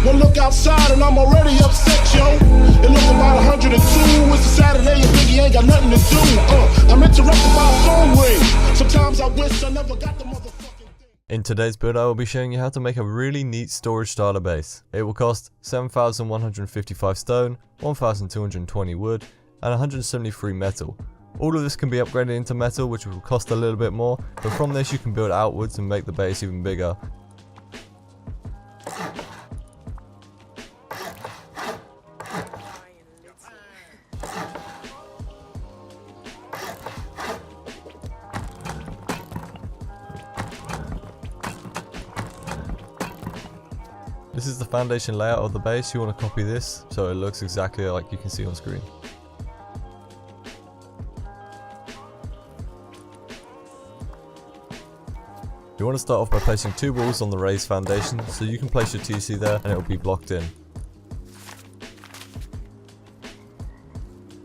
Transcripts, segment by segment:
One look outside and I'm already upset, yo. It look about 102. It's a Saturday and Biggie ain't got nothing to do. I'm interrupted by a phone ring. Sometimes I wish I never got the motherfucking thing. In today's build, I will be showing you how to make a really neat storage starter base. It will cost 7,155 stone, 1,220 wood, and 173 metal. All of this can be upgraded into metal, which will cost a little bit more, but from this you can build outwards and make the base even bigger. This is the foundation layout of the base. You want to copy this so it looks exactly like you can see on screen. You want to start off by placing 2 walls on the raised foundation, so you can place your TC there and it will be blocked in.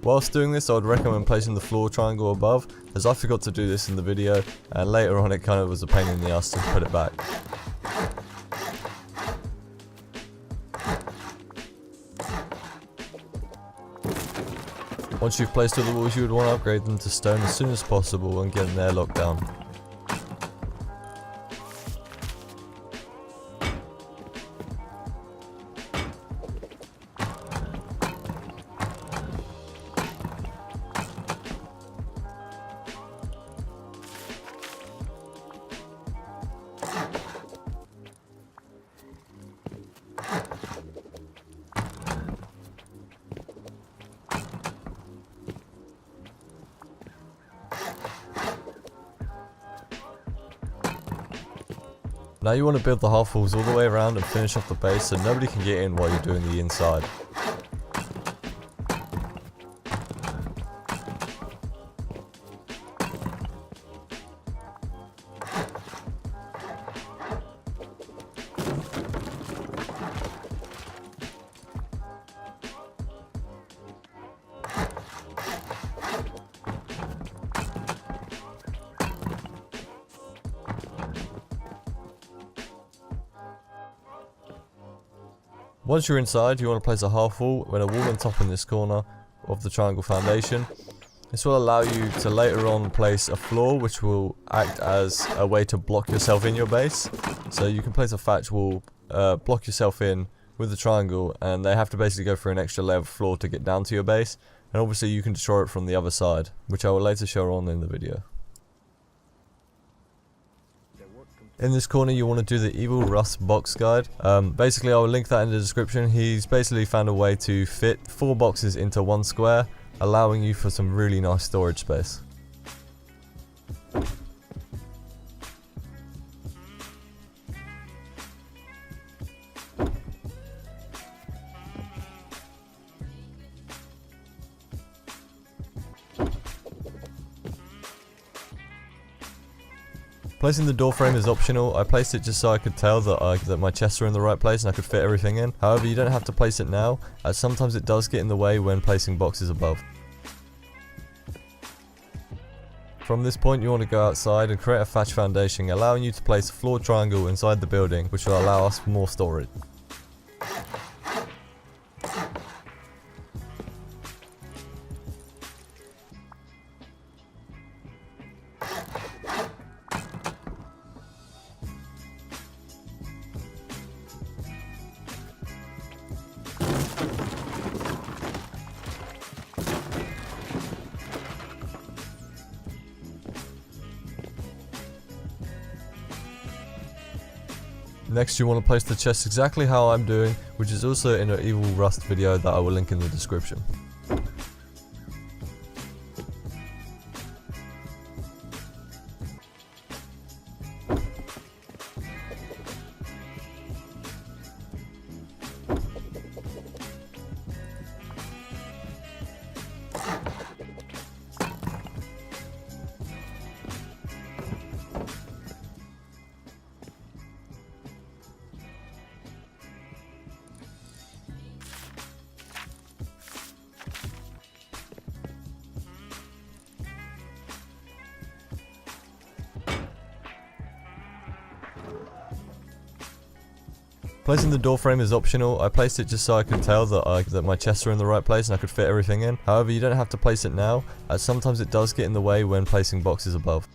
Whilst doing this, I would recommend placing the floor triangle above, as I forgot to do this in the video and later on it kind of was a pain in the ass to put it back. Once you've placed all the walls, you would want to upgrade them to stone as soon as possible and get an airlock down. Now you want to build the half walls all the way around and finish off the base so nobody can get in while you're doing the inside. Once you're inside, you want to place a half wall with a wall on top in this corner of the triangle foundation. This will allow you to later on place a floor which will act as a way to block yourself in your base. So you can place a thatch wall, block yourself in with the triangle, and they have to basically go through an extra layer of floor to get down to your base. And obviously you can destroy it from the other side, which I will later show on in the video. In this corner you want to do the evil Wrust Box guide. Basically I will link that in the description. He's basically found a way to fit 4 boxes into 1 square, allowing you for some really nice storage space. Placing the door frame is optional. I placed it just so I could tell that my chests were in the right place and I could fit everything in. However, you don't have to place it now, as sometimes it does get in the way when placing boxes above. From this point you want to go outside and create a thatch foundation, allowing you to place a floor triangle inside the building, which will allow us more storage. Next you want to place the chest exactly how I'm doing, which is also in an evil Rust video that I will link in the description. Placing the door frame is optional. I placed it just so I could tell that my chests are in the right place and I could fit everything in. However, you don't have to place it now, as sometimes it does get in the way when placing boxes above.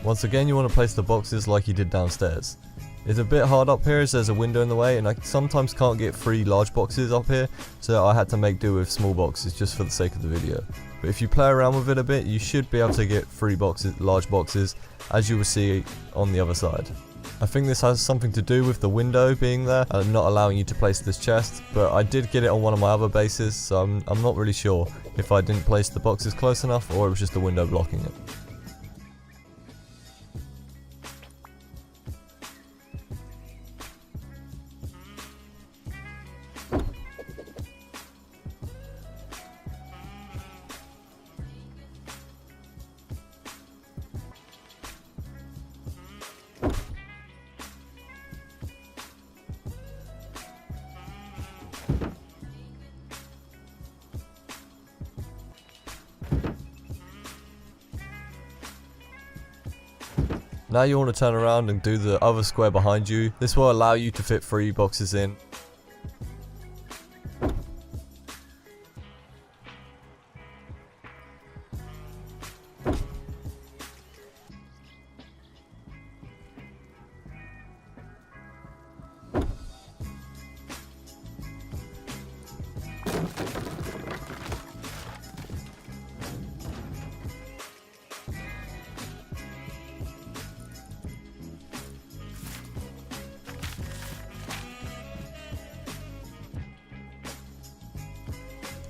Once again, you want to place the boxes like you did downstairs. It's a bit hard up here as there's a window in the way, and I sometimes can't get 3 large boxes up here, so I had to make do with small boxes just for the sake of the video. But if you play around with it a bit, you should be able to get 3 large boxes, as you will see on the other side. I think this has something to do with the window being there and not allowing you to place this chest, but I did get it on one of my other bases, so I'm not really sure if I didn't place the boxes close enough or it was just the window blocking it. Now you want to turn around and do the other square behind you. This will allow you to fit 3 boxes in.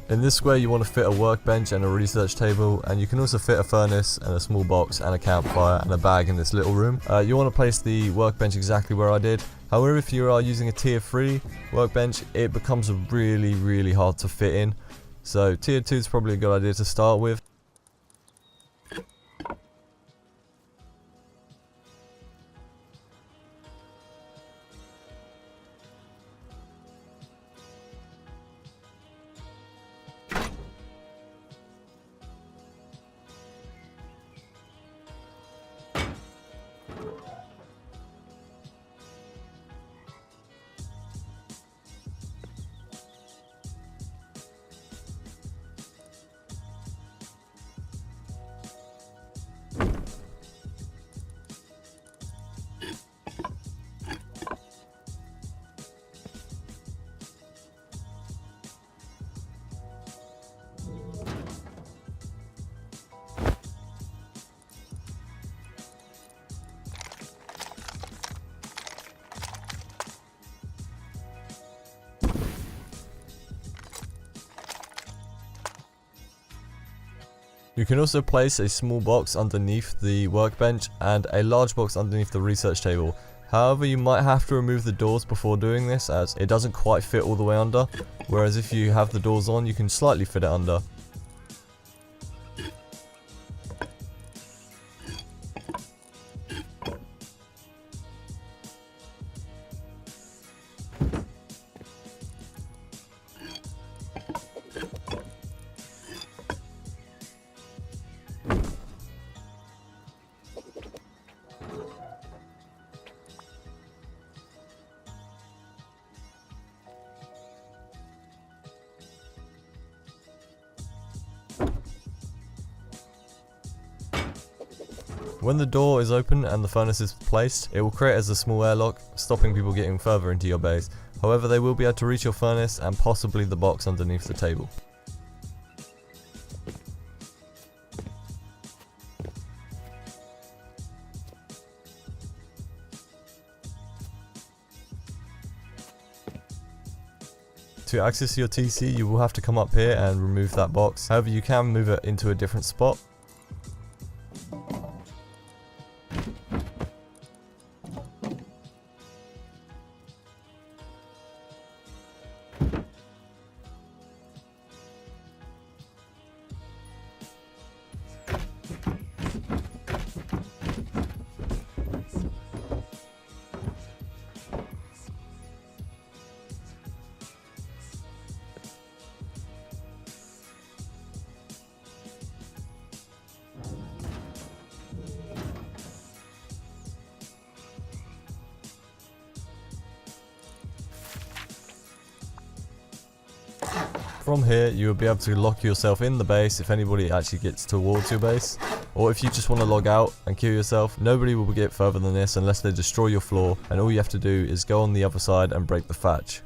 In this square you want to fit a workbench and a research table, and you can also fit a furnace and a small box and a campfire and a bag in this little room. You want to place the workbench exactly where I did. However, if you are using a tier 3 workbench, it becomes really hard to fit in. So tier 2 is probably a good idea to start with. You can also place a small box underneath the workbench and a large box underneath the research table. However, you might have to remove the doors before doing this, as it doesn't quite fit all the way under, whereas if you have the doors on, you can slightly fit it under. When the door is open and the furnace is placed, it will create as a small airlock, stopping people getting further into your base. However, they will be able to reach your furnace and possibly the box underneath the table. To access your TC, you will have to come up here and remove that box. However, you can move it into a different spot. From here, you will be able to lock yourself in the base if anybody actually gets towards your base. Or if you just want to log out and kill yourself, nobody will get further than this unless they destroy your floor, and all you have to do is go on the other side and break the thatch.